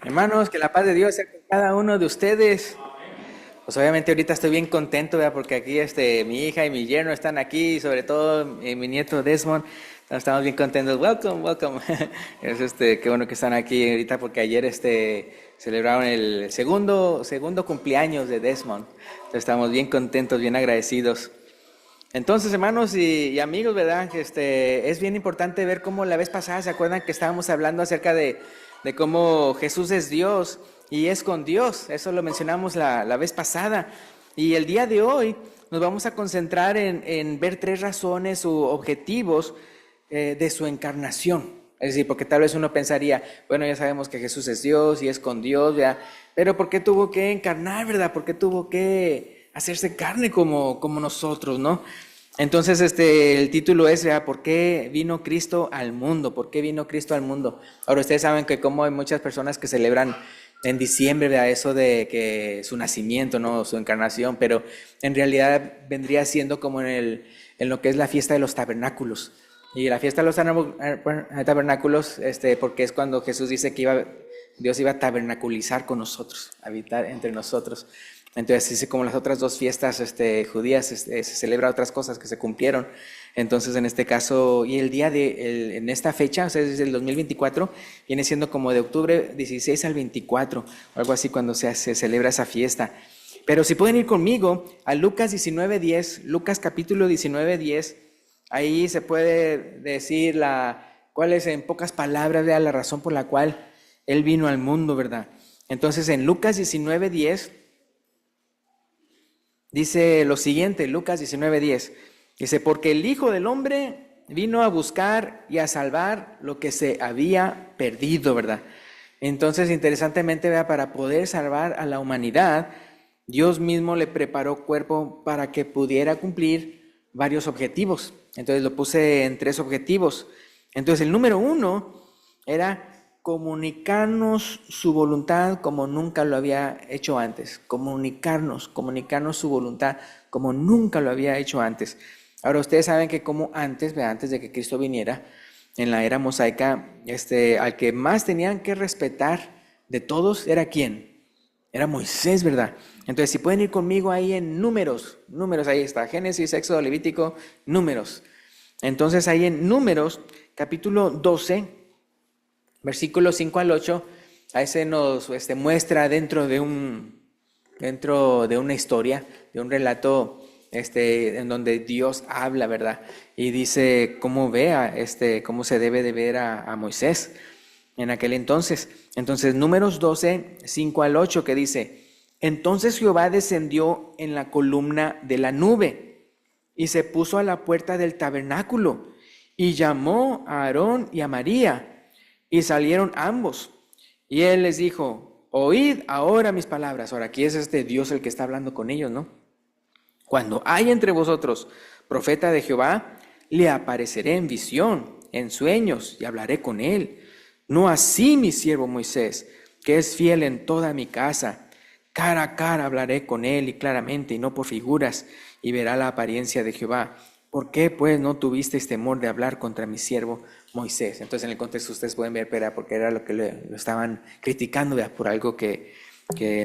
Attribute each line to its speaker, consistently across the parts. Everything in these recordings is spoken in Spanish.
Speaker 1: Hermanos, que la paz de Dios sea con cada uno de ustedes. Pues obviamente ahorita estoy bien contento, ¿verdad? Porque aquí mi hija y mi yerno están aquí, y sobre todo mi nieto Desmond. Estamos bien contentos. Welcome, welcome. Qué bueno que están aquí ahorita porque ayer celebraron el segundo cumpleaños de Desmond. Entonces estamos bien contentos, bien agradecidos. Entonces, hermanos y amigos, ¿verdad? Es bien importante ver cómo la vez pasada, ¿se acuerdan que estábamos hablando acerca de cómo Jesús es Dios y es con Dios? Eso lo mencionamos la vez pasada. Y el día de hoy nos vamos a concentrar en ver tres razones u objetivos de su encarnación. Es decir, porque tal vez uno pensaría, bueno, ya sabemos que Jesús es Dios y es con Dios, ¿verdad? Pero ¿por qué tuvo que encarnar, verdad? ¿Por qué tuvo que hacerse carne como nosotros, ¿no? Entonces, el título es, ¿verdad? ¿Por qué vino Cristo al mundo? ¿Por qué vino Cristo al mundo? Ahora, ustedes saben que como hay muchas personas que celebran en diciembre, ¿verdad? Eso de que su nacimiento, ¿no? Su encarnación, pero en realidad vendría siendo como en lo que es la fiesta de los tabernáculos. Y la fiesta de los tabernáculos, porque es cuando Jesús dice que Dios iba a tabernaculizar con nosotros, habitar entre nosotros. Entonces, así como las otras dos fiestas judías, se celebra otras cosas que se cumplieron. Entonces, en este caso, y en esta fecha, o sea, desde el 2024, viene siendo como de octubre 16 al 24, o algo así cuando se celebra esa fiesta. Pero si pueden ir conmigo a Lucas 19:10, Lucas capítulo 19:10, ahí se puede decir cuál es en pocas palabras, ¿verdad? La razón por la cual Él vino al mundo, ¿verdad? Entonces, en Lucas 19:10 dice lo siguiente, Lucas 19:10. Dice, porque el Hijo del Hombre vino a buscar y a salvar lo que se había perdido, ¿verdad? Entonces, interesantemente, ¿verdad? Para poder salvar a la humanidad, Dios mismo le preparó cuerpo para que pudiera cumplir varios objetivos. Entonces lo puse en tres objetivos. Entonces el número uno era comunicarnos su voluntad como nunca lo había hecho antes. Comunicarnos su voluntad como nunca lo había hecho antes. Ahora ustedes saben que como antes de que Cristo viniera, en la era mosaica, al que más tenían que respetar de todos era ¿quién? Era Moisés, ¿verdad? Entonces, si pueden ir conmigo ahí en números, ahí está, Génesis, Éxodo, Levítico, números. Entonces, ahí en números, capítulo 12, versículos 5 al 8, ahí se nos muestra dentro de una historia, de un relato en donde Dios habla, ¿verdad? Y dice cómo se debe de ver a Moisés en aquel entonces. Entonces, números 12, 5 al 8, que dice, entonces Jehová descendió en la columna de la nube y se puso a la puerta del tabernáculo y llamó a Aarón y a María y salieron ambos. Y él les dijo, oíd ahora mis palabras. Ahora aquí es Dios el que está hablando con ellos, ¿no? Cuando hay entre vosotros profeta de Jehová, le apareceré en visión, en sueños, y hablaré con él. No así mi siervo Moisés, que es fiel en toda mi casa. Cara a cara hablaré con él y claramente, y no por figuras, y verá la apariencia de Jehová. ¿Por qué, pues, no tuvisteis temor de hablar contra mi siervo Moisés? Entonces, en el contexto ustedes pueden ver, pero porque era lo que lo estaban criticando, ¿verdad? Por algo que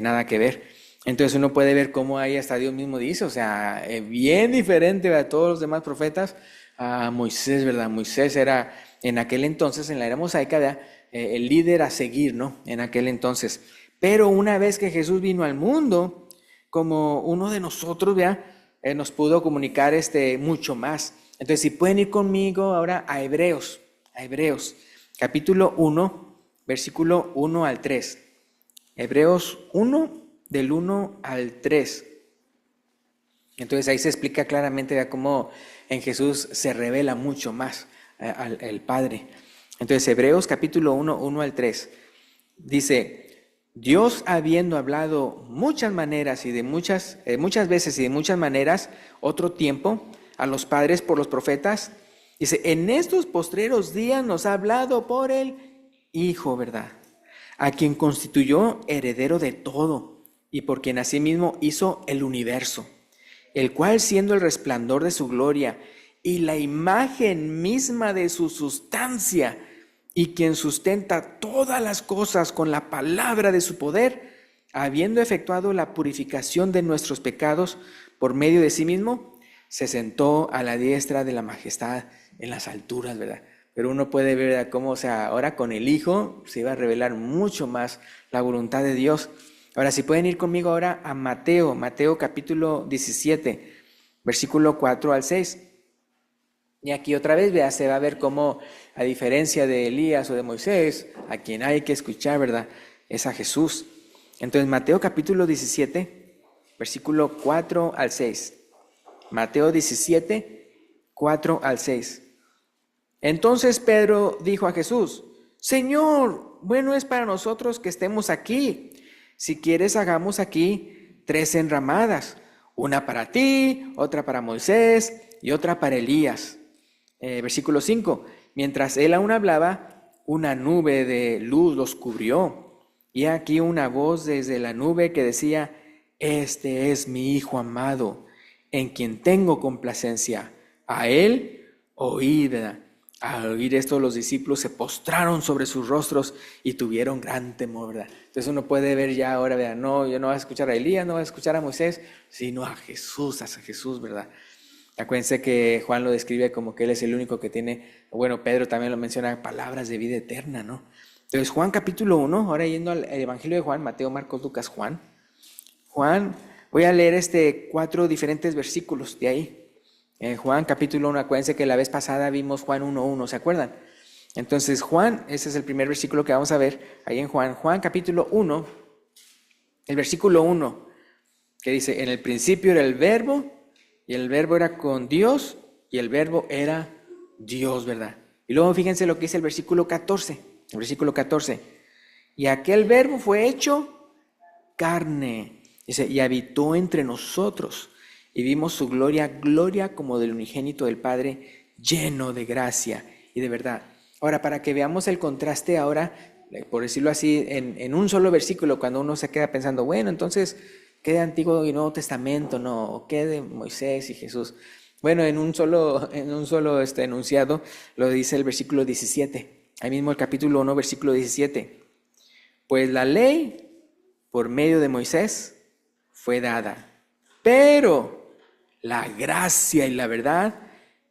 Speaker 1: nada que ver. Entonces uno puede ver cómo ahí hasta Dios mismo dice, o sea, bien diferente a todos los demás profetas, a Moisés, ¿verdad? Moisés era en aquel entonces, en la era mosaica, ¿verdad? El líder a seguir, ¿no? En aquel entonces. Pero una vez que Jesús vino al mundo, como uno de nosotros, ¿verdad? Nos pudo comunicar mucho más. Entonces, si pueden ir conmigo ahora a Hebreos, capítulo 1, versículo 1 al 3. Hebreos 1, del 1 al 3. Entonces ahí se explica claramente de cómo en Jesús se revela mucho más al Padre. Entonces Hebreos capítulo 1, 1 al 3 dice, Dios habiendo hablado muchas maneras y muchas veces y de muchas maneras, otro tiempo, a los padres por los profetas, dice, en estos postreros días nos ha hablado por el Hijo, ¿verdad? A quien constituyó heredero de todo y por quien asimismo hizo el universo, el cual siendo el resplandor de su gloria y la imagen misma de su sustancia, y quien sustenta todas las cosas con la palabra de su poder, habiendo efectuado la purificación de nuestros pecados por medio de sí mismo, se sentó a la diestra de la majestad en las alturas, ¿verdad? Pero uno puede ver, ¿verdad?, cómo, o sea, ahora con el Hijo se iba a revelar mucho más la voluntad de Dios. Ahora, si pueden ir conmigo ahora a Mateo capítulo 17, versículo 4 al 6. Y aquí otra vez, vea, se va a ver cómo, a diferencia de Elías o de Moisés, a quien hay que escuchar, ¿verdad?, es a Jesús. Entonces, Mateo capítulo 17, versículo 4 al 6. Mateo 17, 4 al 6. Entonces Pedro dijo a Jesús: Señor, bueno es para nosotros que estemos aquí. Si quieres, hagamos aquí 3 enramadas, una para ti, otra para Moisés y otra para Elías. Versículo 5. Mientras él aún hablaba, una nube de luz los cubrió. Y aquí una voz desde la nube que decía: Este es mi Hijo amado, en quien tengo complacencia. A él oíd. Al oír esto, los discípulos se postraron sobre sus rostros y tuvieron gran temor, ¿verdad? Entonces uno puede ver ya ahora, ¿verdad? No, yo no voy a escuchar a Elías, no voy a escuchar a Moisés, sino a Jesús, ¿verdad? Acuérdense que Juan lo describe como que él es el único que tiene, bueno, Pedro también lo menciona, palabras de vida eterna, ¿no? Entonces Juan capítulo 1, ahora yendo al Evangelio de Juan, Mateo, Marcos, Lucas, Juan, voy a leer 4 diferentes versículos de ahí. En Juan capítulo 1, acuérdense que la vez pasada vimos Juan 1:1, ¿se acuerdan? Entonces Juan, ese es el primer versículo que vamos a ver ahí en Juan capítulo 1, el versículo 1, que dice: en el principio era el verbo, y el verbo era con Dios, y el verbo era Dios, ¿verdad? Y luego fíjense lo que dice el versículo 14, y aquel verbo fue hecho carne, dice, y habitó entre nosotros, y vimos su gloria como del unigénito del Padre, lleno de gracia y de verdad. Ahora, para que veamos el contraste ahora, por decirlo así, en un solo versículo, cuando uno se queda pensando, bueno, entonces, ¿qué de Antiguo y Nuevo Testamento? No, ¿o qué de Moisés y Jesús? Bueno, en un solo enunciado lo dice el versículo 17, ahí mismo el capítulo 1, versículo 17. Pues la ley, por medio de Moisés, fue dada, pero la gracia y la verdad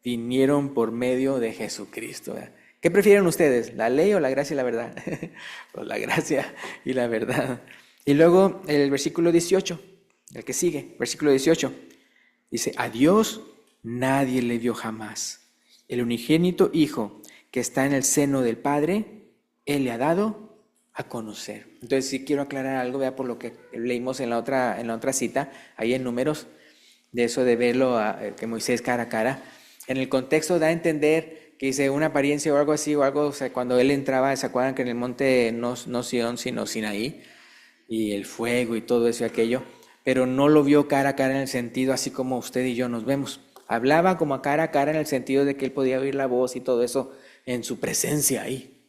Speaker 1: vinieron por medio de Jesucristo. ¿Qué prefieren ustedes, la ley o la gracia y la verdad? Pues la gracia y la verdad. Y luego el versículo 18, el que sigue, versículo 18, dice: a Dios nadie le vio jamás. El unigénito Hijo que está en el seno del Padre, Él le ha dado a conocer. Entonces sí quiero aclarar algo, vea, por lo que leímos en la otra cita, ahí en Números, de eso de verlo que Moisés cara a cara. En el contexto da a entender que dice una apariencia o algo así, o sea, cuando él entraba, ¿se acuerdan que en el monte no Sión, sino Sinaí? Y el fuego y todo eso y aquello, pero no lo vio cara a cara en el sentido así como usted y yo nos vemos. Hablaba como a cara en el sentido de que él podía oír la voz y todo eso en su presencia ahí.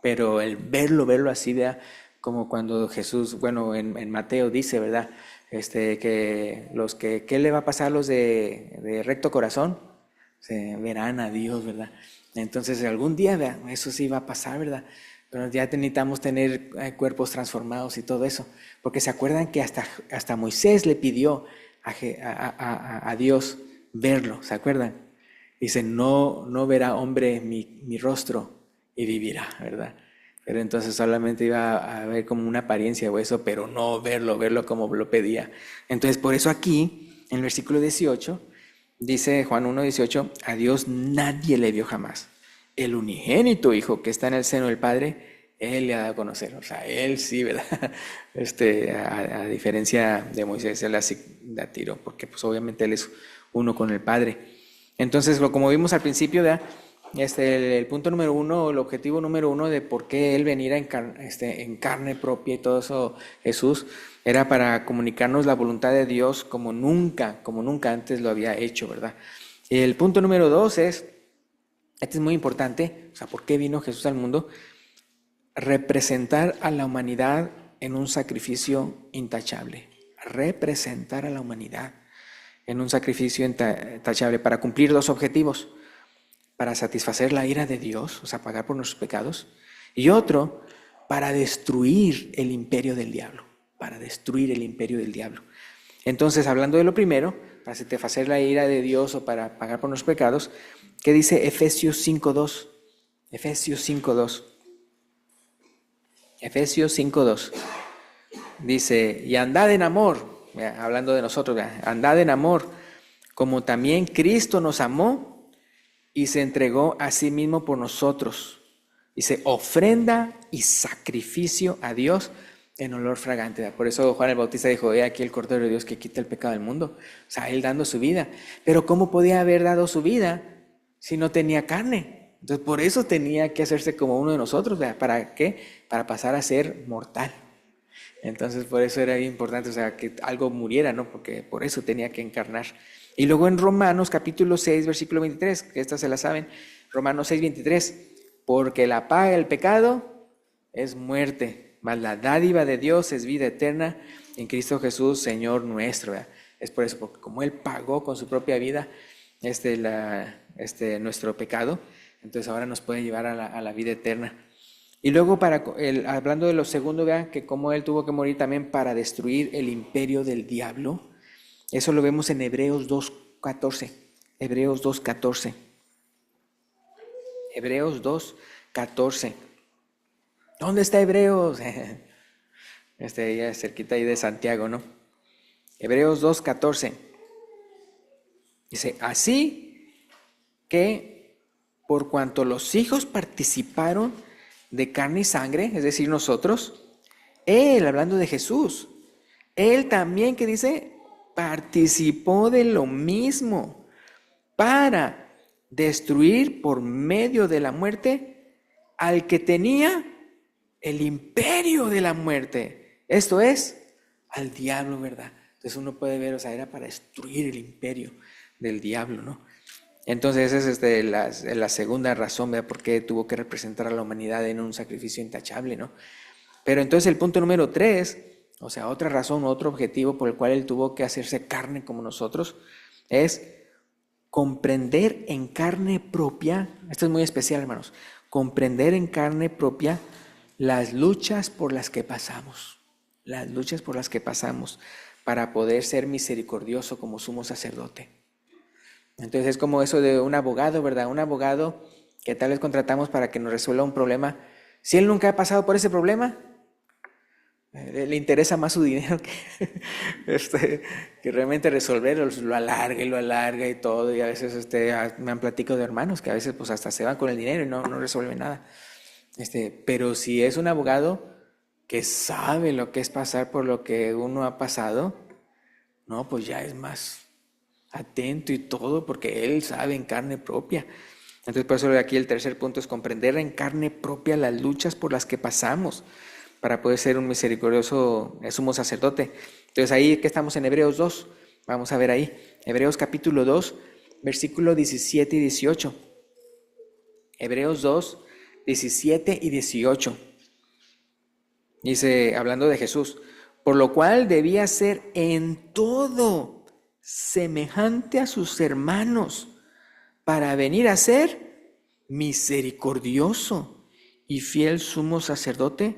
Speaker 1: Pero el verlo así, vea, como cuando Jesús, bueno, en Mateo dice, ¿verdad? Que ¿qué le va a pasar a los de recto corazón? Se verán a Dios, ¿verdad? Entonces algún día, vea, eso sí va a pasar, ¿verdad? Pero ya necesitamos tener cuerpos transformados y todo eso. Porque se acuerdan que hasta Moisés le pidió a Dios verlo, ¿se acuerdan? Dice, no verá hombre mi rostro y vivirá, ¿verdad? Pero entonces solamente iba a ver como una apariencia o eso, pero no verlo como lo pedía. Entonces por eso aquí, en el versículo 18, dice Juan 1:18, a Dios nadie le vio jamás. El unigénito Hijo que está en el seno del Padre, Él le ha dado a conocer. O sea, Él sí, ¿verdad? A diferencia de Moisés, Él así da tiro, porque pues obviamente Él es uno con el Padre. Entonces, como vimos al principio, ¿verdad? El punto número 1, el objetivo número 1 de por qué Él venir en carne propia y todo eso, Jesús, era para comunicarnos la voluntad de Dios como nunca antes lo había hecho, ¿verdad? El punto número 2 es muy importante, o sea, ¿por qué vino Jesús al mundo? Representar a la humanidad en un sacrificio intachable. Representar a la humanidad en un sacrificio intachable para cumplir 2 objetivos. para satisfacer la ira de Dios, o sea, pagar por nuestros pecados, y otro para destruir el imperio del diablo, para destruir el imperio del diablo. Entonces, hablando de lo primero, para satisfacer la ira de Dios o para pagar por nuestros pecados, ¿qué dice Efesios 5:2? Efesios 5:2. Efesios 5:2. Dice, y andad en amor, hablando de nosotros, andad en amor, como también Cristo nos amó y se entregó a sí mismo por nosotros. Dice, ofrenda y sacrificio a Dios en olor fragante. Por eso Juan el Bautista dijo, he aquí el Cordero de Dios que quita el pecado del mundo. O sea, él dando su vida. Pero ¿cómo podía haber dado su vida si no tenía carne? Entonces, por eso tenía que hacerse como uno de nosotros. ¿Para qué? Para pasar a ser mortal. Entonces, por eso era importante, o sea, que algo muriera, ¿no? Porque por eso tenía que encarnar. Y luego en Romanos capítulo 6, versículo 23, que estas se la saben, Romanos 6, 23, porque la paga del pecado es muerte, mas la dádiva de Dios es vida eterna en Cristo Jesús, Señor nuestro. ¿Verdad? Es por eso, porque como Él pagó con su propia vida nuestro pecado, entonces ahora nos puede llevar a la vida eterna. Y luego, hablando de lo segundo, vean que como Él tuvo que morir también para destruir el imperio del diablo. Eso lo vemos en Hebreos 2:14. Hebreos 2:14. Hebreos 2:14. ¿Dónde está Hebreos? Ya cerquita ahí de Santiago, ¿no? Hebreos 2:14. Dice, así que por cuanto los hijos participaron de carne y sangre, es decir, nosotros, Él, hablando de Jesús, Él también, ¿qué dice? Participó de lo mismo para destruir por medio de la muerte al que tenía el imperio de la muerte. Esto es, al diablo, ¿verdad? Entonces uno puede ver, o sea, era para destruir el imperio del diablo, ¿no? Entonces esa es la segunda razón, ¿verdad? Por qué tuvo que representar a la humanidad en un sacrificio intachable, ¿no? Pero entonces el punto número 3, o sea, otra razón, otro objetivo por el cual Él tuvo que hacerse carne como nosotros, es comprender en carne propia, esto es muy especial, hermanos, comprender en carne propia las luchas por las que pasamos, para poder ser misericordioso como sumo sacerdote. Entonces es como eso de un abogado, ¿verdad? Un abogado que tal vez contratamos para que nos resuelva un problema. Si él nunca ha pasado por ese problema, le interesa más su dinero que realmente resolverlo. Lo alarga y todo. Y a veces me han platicado de hermanos que a veces pues hasta se van con el dinero y no resuelven nada. Pero si es un abogado que sabe lo que es pasar por lo que uno ha pasado, no, pues ya es más atento y todo, porque él sabe en carne propia. Entonces, por eso aquí el tercer punto es comprender en carne propia las luchas por las que pasamos para poder ser un misericordioso sumo sacerdote. Entonces, ahí que estamos en Hebreos 2, vamos a ver ahí, Hebreos capítulo 2, versículo 17 y 18. Hebreos 2, 17 y 18. Dice, hablando de Jesús, por lo cual debía ser en todo semejante a sus hermanos, para venir a ser misericordioso y fiel sumo sacerdote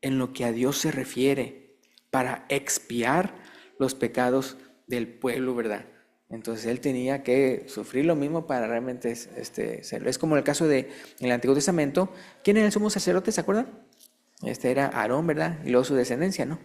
Speaker 1: en lo que a Dios se refiere, para expiar los pecados del pueblo, ¿verdad? Entonces Él tenía que sufrir lo mismo para realmente serlo. Es como el caso en el Antiguo Testamento. ¿Quién era el sumo sacerdote? ¿Se acuerdan? Era Aarón, ¿verdad? Y luego su descendencia, ¿no?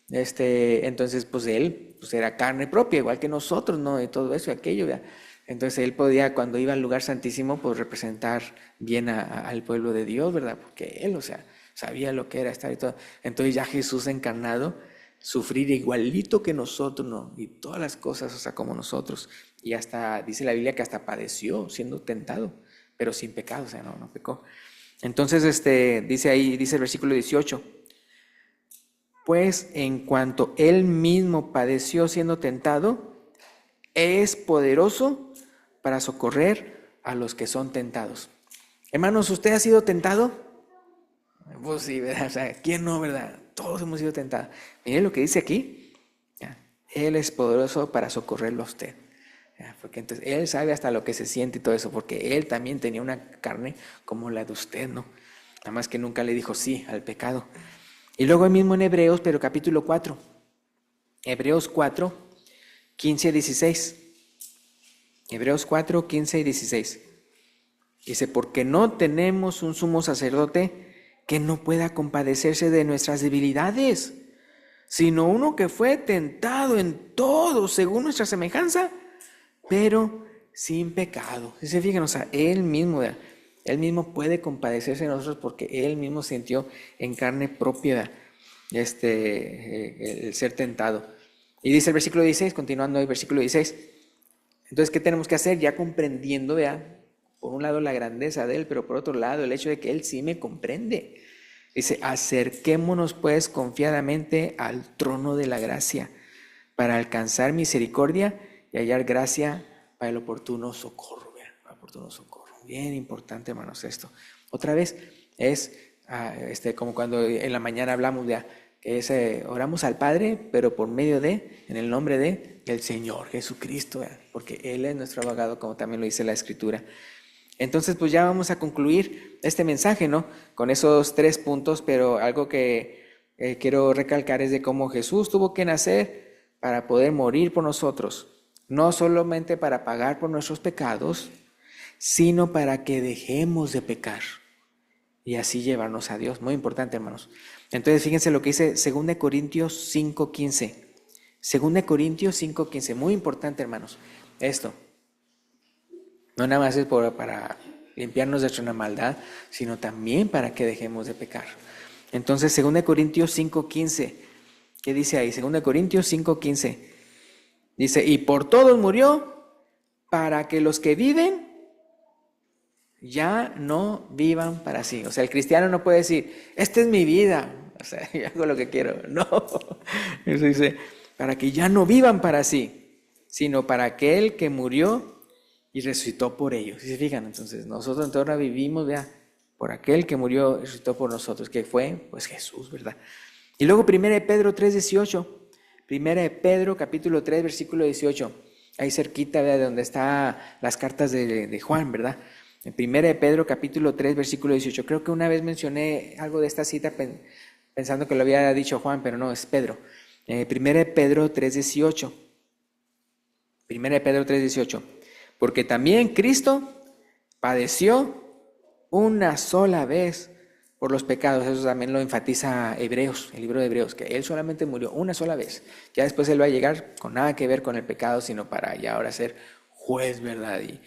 Speaker 1: Entonces, pues él era carne propia, igual que nosotros, ¿no? Y todo eso y aquello, ¿verdad? Entonces él podía, cuando iba al lugar santísimo, pues representar bien al pueblo de Dios, ¿verdad? Porque él, o sea, sabía lo que era estar y todo. Entonces ya Jesús encarnado, sufrir igualito que nosotros, ¿no? Y todas las cosas, o sea, como nosotros. Y hasta, dice la Biblia que hasta padeció siendo tentado, pero sin pecado, o sea, no pecó. Entonces, dice el versículo 18, pues en cuanto Él mismo padeció siendo tentado, es poderoso para socorrer a los que son tentados. Hermanos, ¿usted ha sido tentado? Pues sí, ¿verdad? O sea, ¿quién no, verdad? Todos hemos sido tentados. Mire lo que dice aquí. Él es poderoso para socorrerlo a usted. Porque entonces Él sabe hasta lo que se siente y todo eso, porque Él también tenía una carne como la de usted, ¿no? Nada más que nunca le dijo sí al pecado. Y luego mismo en Hebreos, pero capítulo 4, Hebreos 4, 15, 16. Hebreos 4, 15 y 16. Dice, porque no tenemos un sumo sacerdote que no pueda compadecerse de nuestras debilidades, sino uno que fue tentado en todo según nuestra semejanza, pero sin pecado. ¿Sí se fijan? O sea, Él mismo puede compadecerse de nosotros porque Él mismo sintió en carne propia el ser tentado. Y dice el versículo 16, continuando el versículo 16. Entonces, ¿qué tenemos que hacer? Ya comprendiendo, por un lado la grandeza de Él, pero por otro lado el hecho de que Él sí me comprende. Dice, acerquémonos pues confiadamente al trono de la gracia para alcanzar misericordia y hallar gracia para el oportuno socorro. Para el oportuno socorro. Bien importante, hermanos, esto. Otra vez es como cuando en la mañana hablamos que oramos al Padre, pero por medio en el nombre de el Señor Jesucristo, porque Él es nuestro abogado, como también lo dice la Escritura. Entonces, pues ya vamos a concluir este mensaje, ¿no? Con esos 3 puntos, pero algo que quiero recalcar es de cómo Jesús tuvo que nacer para poder morir por nosotros, no solamente para pagar por nuestros pecados, sino para que dejemos de pecar y así llevarnos a Dios. Muy importante, hermanos. Entonces, fíjense lo que dice 2 Corintios 5:15. 2 Corintios 5:15, muy importante, hermanos, esto. No nada más es para limpiarnos de nuestra maldad, sino también para que dejemos de pecar. Entonces, 2 Corintios 5:15, ¿qué dice ahí? 2 Corintios 5:15, dice, y por todos murió, para que los que viven ya no vivan para sí. O sea, el cristiano no puede decir, esta es mi vida, o sea, yo hago lo que quiero. No, eso dice, para que ya no vivan para sí, sino para aquel que murió y resucitó por ellos. ¿Sí se fijan? Entonces nosotros ahora vivimos, por aquel que murió y resucitó por nosotros, que fue pues Jesús, ¿verdad? Y luego 1 de Pedro 3:18, 1 de Pedro capítulo 3 versículo 18, ahí cerquita de donde están las cartas de Juan, ¿verdad? En 1 de Pedro capítulo 3 versículo 18, creo que una vez mencioné algo de esta cita pensando que lo había dicho Juan, pero no, es Pedro. 1 de Pedro 3:18, 1 de Pedro 3:18, porque también Cristo padeció una sola vez por los pecados. Eso también lo enfatiza Hebreos, el libro de Hebreos, que Él solamente murió una sola vez. Ya después Él va a llegar con nada que ver con el pecado, sino para ya ahora ser juez, ¿verdad? Y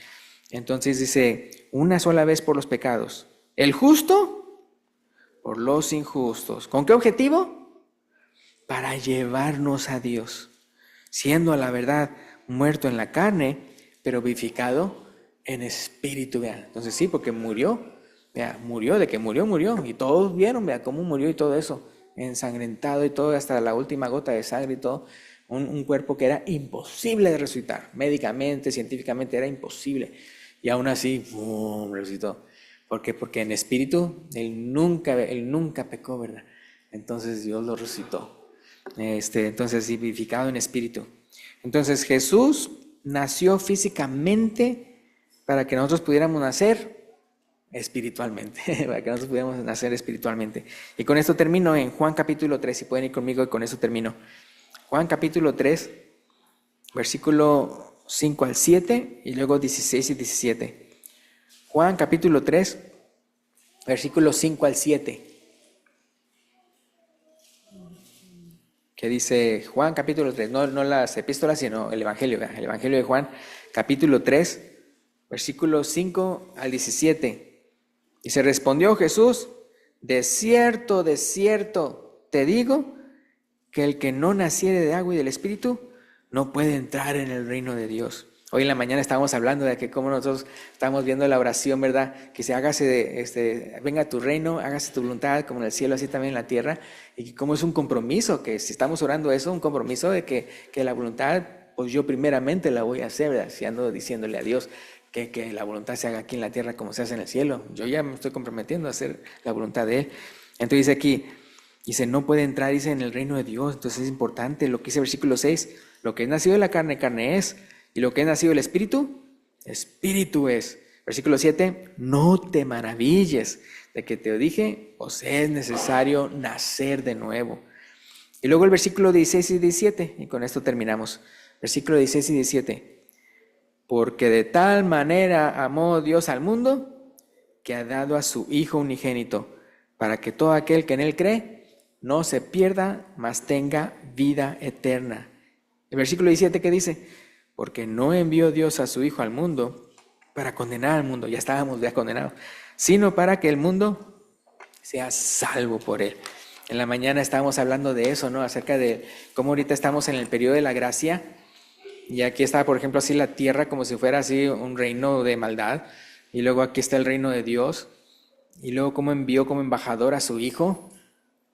Speaker 1: entonces dice, una sola vez por los pecados. El justo por los injustos. ¿Con qué objetivo? Para llevarnos a Dios, siendo a la verdad muerto en la carne, pero vivificado en espíritu, Entonces sí, porque murió, murió, de que murió, y todos vieron, cómo murió y todo eso, ensangrentado y todo, hasta la última gota de sangre y todo, un cuerpo que era imposible de resucitar, médicamente, científicamente era imposible, y aún así, ¡bum!, resucitó. ¿Por qué? Porque en espíritu, él nunca pecó, ¿verdad? Entonces Dios lo resucitó, entonces sí, vivificado en espíritu. Entonces Jesús nació físicamente para que nosotros pudiéramos nacer espiritualmente, para que nosotros pudiéramos nacer espiritualmente. Y con esto termino en Juan capítulo 3, si pueden ir conmigo, y con eso termino. Juan capítulo 3, versículo 5 al 7 y luego 16 y 17. Juan capítulo 3, versículo 5 al 7. Que dice Juan capítulo 3, no las epístolas, sino el Evangelio, el Evangelio de Juan capítulo 3, versículos 5 al 17. Y se respondió Jesús, de cierto te digo, que el que no naciere de agua y del Espíritu no puede entrar en el reino de Dios. Hoy en la mañana estábamos hablando de que como nosotros estamos viendo la oración, ¿verdad? Que se hágase, venga tu reino, hágase tu voluntad, como en el cielo, así también en la tierra. Y como es un compromiso, que si estamos orando eso, un compromiso de que la voluntad, pues yo primeramente la voy a hacer, ¿verdad? Si ando diciéndole a Dios que la voluntad se haga aquí en la tierra como se hace en el cielo. Yo ya me estoy comprometiendo a hacer la voluntad de Él. Entonces dice aquí, dice, no puede entrar, dice, en el reino de Dios. Entonces es importante lo que dice el versículo 6, lo que es nacido de la carne, carne es, Y lo que es nacido del Espíritu, Espíritu es. Versículo 7, no te maravilles de que te dije, os es necesario nacer de nuevo. Y luego el versículo 16 y 17, y con esto terminamos. Versículo 16 y 17. Porque de tal manera amó Dios al mundo, que ha dado a su Hijo unigénito, para que todo aquel que en él cree no se pierda, mas tenga vida eterna. El versículo 17 que dice, porque no envió Dios a su Hijo al mundo para condenar al mundo, ya estábamos ya condenados, sino para que el mundo sea salvo por él. En la mañana estábamos hablando de eso, ¿no? Acerca de cómo ahorita estamos en el periodo de la gracia, y aquí está, por ejemplo, así la tierra como si fuera así un reino de maldad, y luego aquí está el reino de Dios, y luego cómo envió como embajador a su Hijo,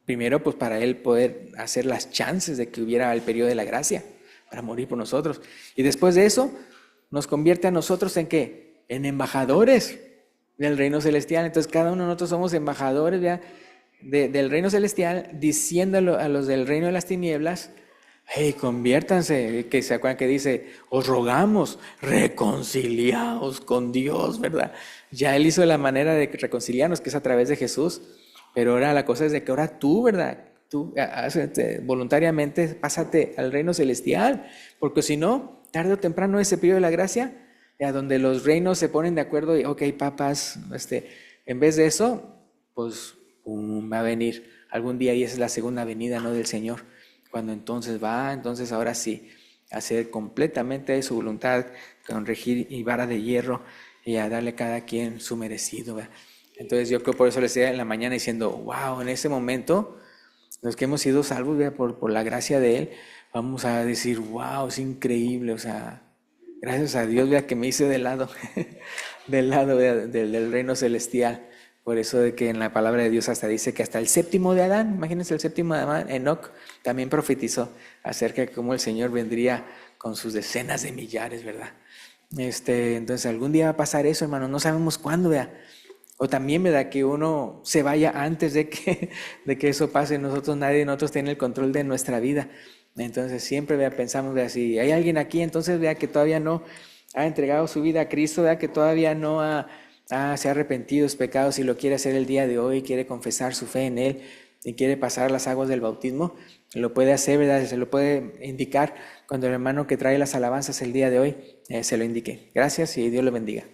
Speaker 1: primero pues para él poder hacer las chances de que hubiera el periodo de la gracia, para morir por nosotros, y después de eso nos convierte a nosotros ¿en qué? En embajadores del reino celestial. Entonces cada uno de nosotros somos embajadores ¿ya? Del reino celestial, diciéndolo a los del reino de las tinieblas, hey, conviértanse, que se acuerdan que dice, os rogamos, reconciliaos con Dios, ¿verdad? Ya Él hizo la manera de reconciliarnos, que es a través de Jesús, pero ahora la cosa es de que ahora tú, ¿verdad? Tú voluntariamente pásate al reino celestial, porque si no, tarde o temprano ese periodo de la gracia, a donde los reinos se ponen de acuerdo y, ok, papas, en vez de eso, pues va a venir algún día y esa es la segunda venida, ¿no? Del Señor, cuando entonces ahora sí, a hacer completamente de su voluntad, con regir y vara de hierro y a darle a cada quien su merecido, ¿verdad? Entonces yo creo por eso les decía en la mañana diciendo, wow, en ese momento, los que hemos sido salvos, ¿verdad? Por la gracia de Él, vamos a decir, wow, es increíble, o sea, gracias a Dios, vea que me hice del lado, del reino celestial. Por eso de que en la palabra de Dios hasta dice que hasta el séptimo de Adán, imagínense el séptimo de Adán, Enoc, también profetizó acerca de cómo el Señor vendría con sus decenas de millares, ¿verdad? Entonces algún día va a pasar eso, hermano, no sabemos cuándo, vea. O también, ¿verdad? Que uno se vaya antes de que eso pase. Nadie de nosotros tiene el control de nuestra vida. Entonces siempre ¿verdad? Pensamos, ¿verdad? Si hay alguien aquí, entonces vea que todavía no ha entregado su vida a Cristo, ¿verdad? Que todavía no se ha arrepentido de sus pecados y lo quiere hacer el día de hoy, quiere confesar su fe en Él y quiere pasar las aguas del bautismo, lo puede hacer, ¿verdad? Se lo puede indicar cuando el hermano que trae las alabanzas el día de hoy se lo indique. Gracias y Dios lo bendiga.